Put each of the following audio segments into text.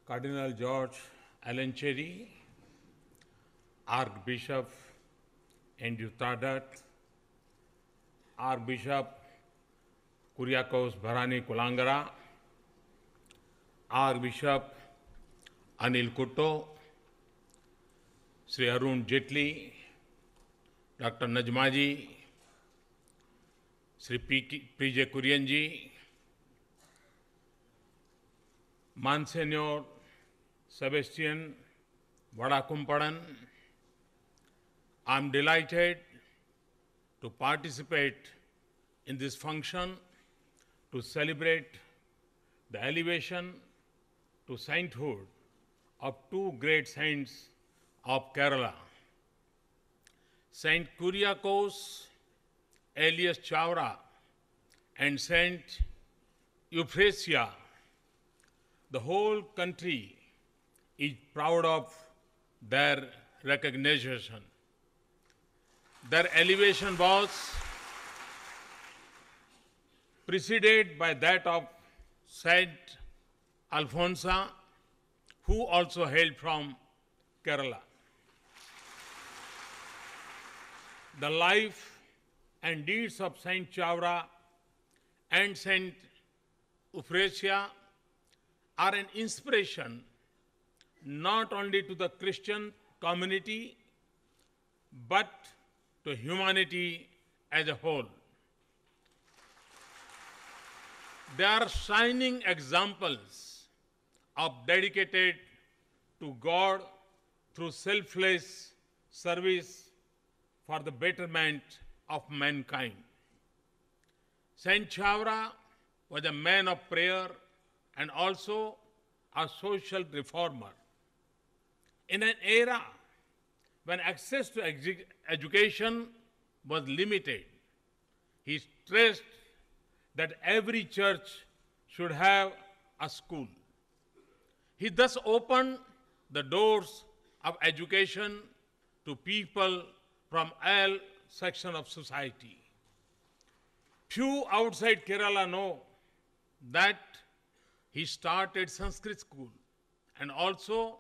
Cardinal George Alencherry, Archbishop Andrew Tadat, Archbishop Kuriakose Bharani Kulangara, Archbishop Anil Kutto, Sri Arun Jetli, Dr. Najmaji, Sri P.J. Kurianji, Monsignor Sebastian Vadakumpadan. I am delighted to participate in this function to celebrate the elevation to sainthood of two great saints of Kerala, Saint Kuriakose, Elias Chavara, and Saint Euphrasia. The whole country is proud of their recognition. Their elevation was preceded by that of Saint Alphonsa, who also hailed from Kerala. The life and deeds of Saint Chavara and Saint Euphrasia are an inspiration not only to the Christian community but to humanity as a whole. They are shining examples of dedicated to God through selfless service for the betterment of mankind. Saint Chavara was a man of prayer and also a social reformer. In an era when access to education was limited, he stressed that every church should have a school. He thus opened the doors of education to people from all sections of society. Few outside Kerala know that he started Sanskrit school and also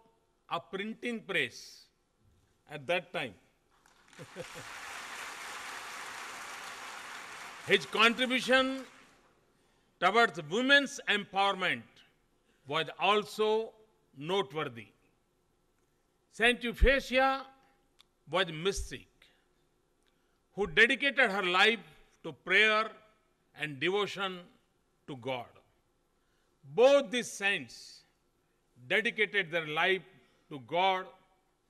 a printing press at that time. His contribution towards women's empowerment was also noteworthy. Saint Euphrasia was a mystic who dedicated her life to prayer and devotion to God. Both these saints dedicated their life to God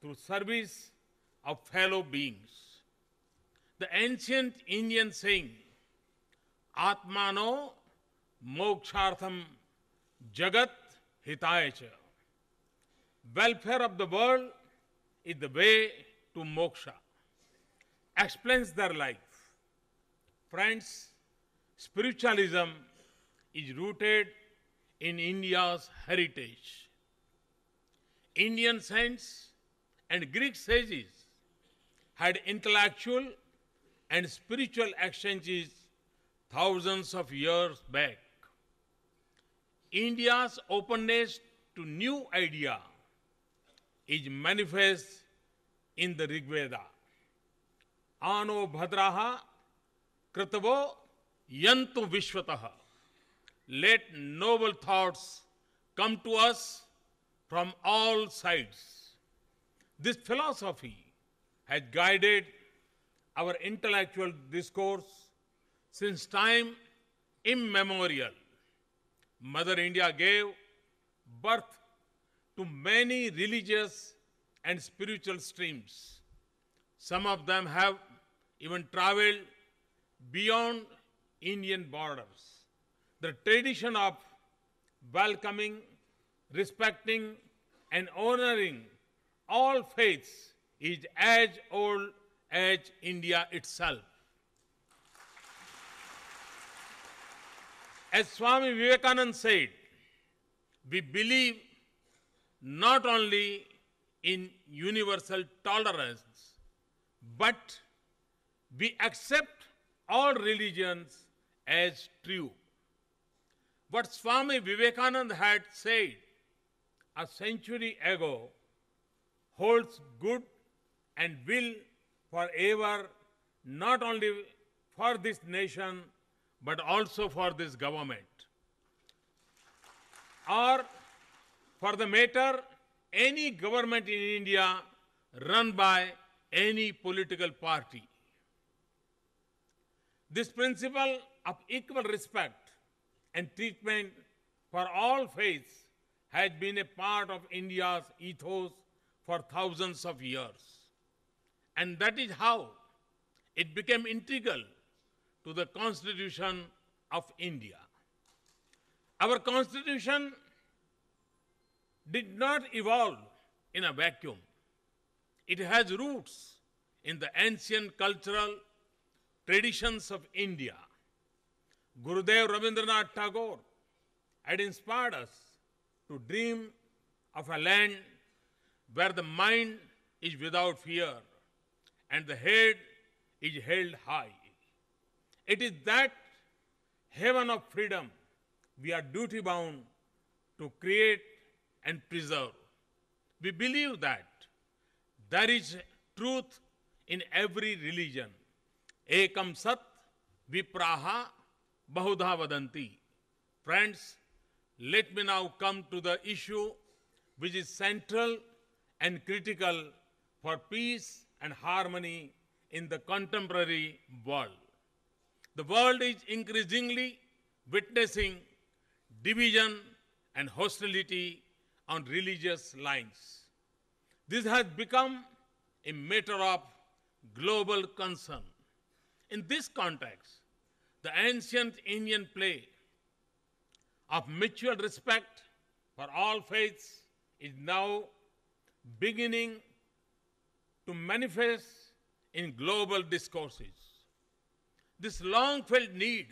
through service of fellow beings. The ancient Indian saying, Atmano mokshartham jagat hitaya cha. Welfare of the world is the way to moksha, explains their life. Friends, spiritualism is rooted in India's heritage. Indian saints and Greek sages had intellectual and spiritual exchanges thousands of years back. India's openness to new ideas is manifest in the Rig Veda. Ano bhadraha kritavo yantu vishwataha. Let noble thoughts come to us from all sides. This philosophy has guided our intellectual discourse since time immemorial. Mother India gave birth to many religious and spiritual streams. Some of them have even traveled beyond Indian borders. The tradition of welcoming, respecting, and honoring all faiths is as old as India itself. As Swami Vivekananda said, we believe not only in universal tolerance, but we accept all religions as true. What Swami Vivekananda had said, a century ago holds good and will forever not only for this nation but also for this government. Or, for the matter, any government in India run by any political party. This principle of equal respect and treatment for all faiths has been a part of India's ethos for thousands of years. And that is how it became integral to the Constitution of India. Our Constitution did not evolve in a vacuum. It has roots in the ancient cultural traditions of India. Gurudev Rabindranath Tagore had inspired us to dream of a land where the mind is without fear and the head is held high. It is that heaven of freedom we are duty bound to create and preserve. We believe that there is truth in every religion. Ekam sat vipraha bahudha vadanti. Friends, let me now come to the issue which is central and critical for peace and harmony in the contemporary world. The world is increasingly witnessing division and hostility on religious lines. This has become a matter of global concern. In this context, the ancient Indian play of mutual respect for all faiths is now beginning to manifest in global discourses. This long-felt need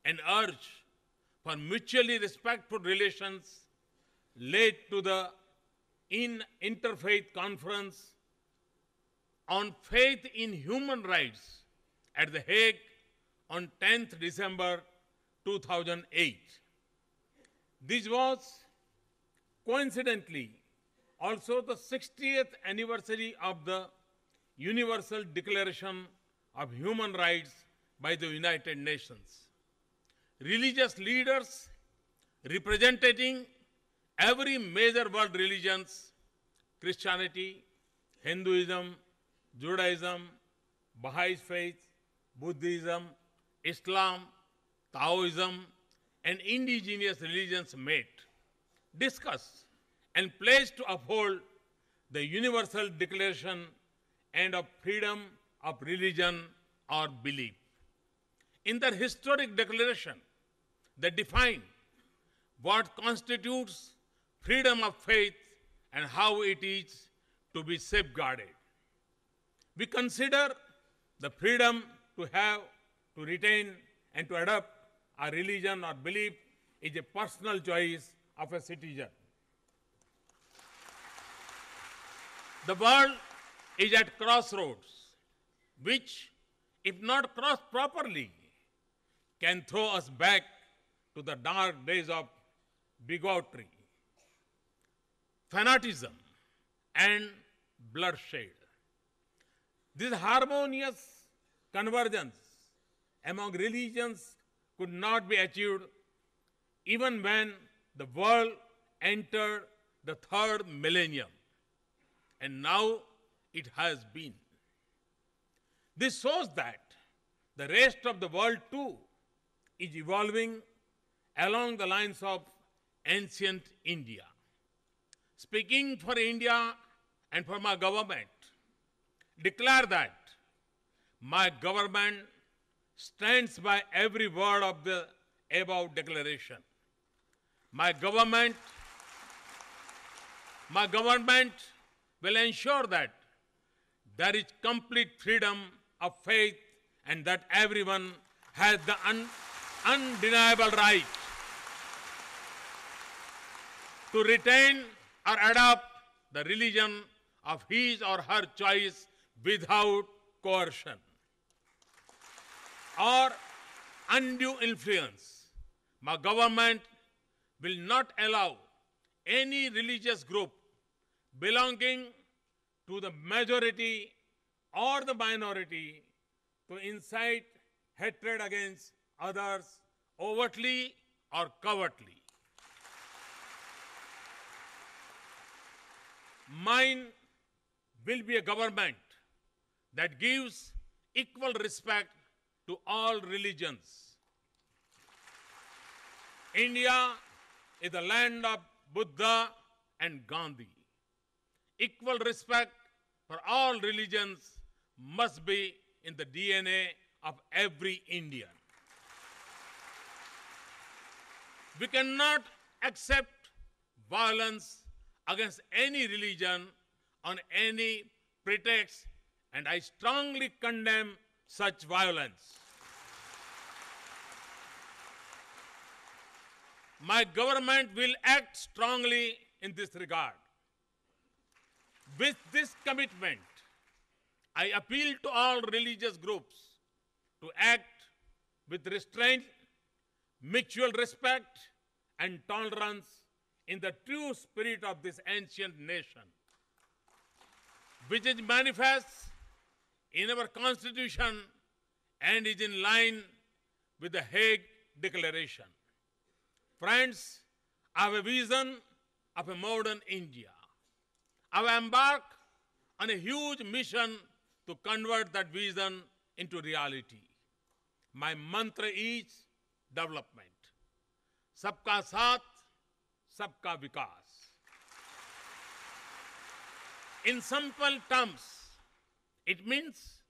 and urge for mutually respectful relations led to the Interfaith Conference on Faith in Human Rights at The Hague on 10th December 2008. This was coincidentally also the 60th anniversary of the Universal Declaration of Human Rights by the United Nations. Religious leaders representing every major world religions, Christianity, Hinduism, Judaism, Baha'i faith, Buddhism, Islam, Taoism, and indigenous religions met, discussed, and pledged to uphold the Universal Declaration and of freedom of religion or belief. In their historic declaration, they define what constitutes freedom of faith and how it is to be safeguarded. We consider the freedom to have, to retain, and to adopt a religion or belief is a personal choice of a citizen. The world is at crossroads, which, if not crossed properly, can throw us back to the dark days of bigotry, fanaticism, and bloodshed. This harmonious convergence among religions could not be achieved even when the world entered the third millennium, and now it has been. This shows that the rest of the world too is evolving along the lines of ancient India. Speaking for India and for my government, declare that my government stands by every word of the above declaration. My government will ensure that there is complete freedom of faith and that everyone has the undeniable right to retain or adopt the religion of his or her choice without coercion or undue influence. My government will not allow any religious group belonging to the majority or the minority to incite hatred against others overtly or covertly. Mine will be a government that gives equal respect to all religions. India is the land of Buddha and Gandhi. Equal respect for all religions must be in the DNA of every Indian. We cannot accept violence against any religion on any pretext, and I strongly condemn such violence. My government will act strongly in this regard. With this commitment, I appeal to all religious groups to act with restraint, mutual respect, and tolerance in the true spirit of this ancient nation, which is manifest in our Constitution and is in line with the Hague Declaration. Friends, I have a vision of a modern India. I have embarked on a huge mission to convert that vision into reality. My mantra is development. Sabka saath, sabka vikas. In simple terms, it means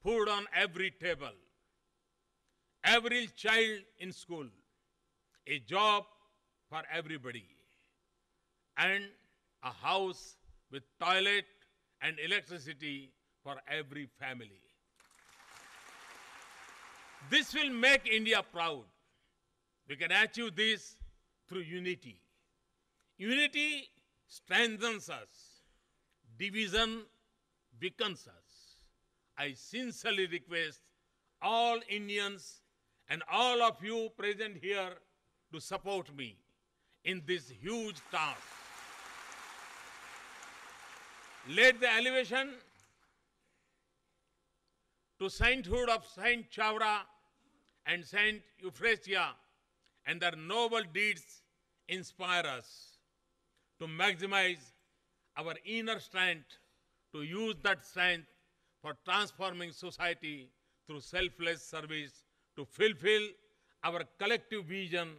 food on every table, every child in school, a job for everybody, and a house with toilet and electricity for every family. This will make India proud. We can achieve this through unity. Unity strengthens us. Division weakens us. I sincerely request all Indians and all of you present here to support me in this huge task. Let the elevation to sainthood of Saint Chavara and Saint Euphrasia and their noble deeds inspire us to maximize our inner strength, to use that strength for transforming society through selfless service, to fulfill our collective vision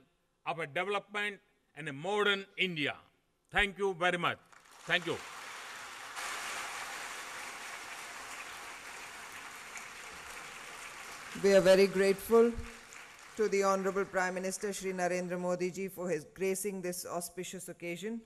of a development and a modern India. Thank you very much. Thank you. We are very grateful to the Honorable Prime Minister Shri Narendra Modi ji for his gracing this auspicious occasion.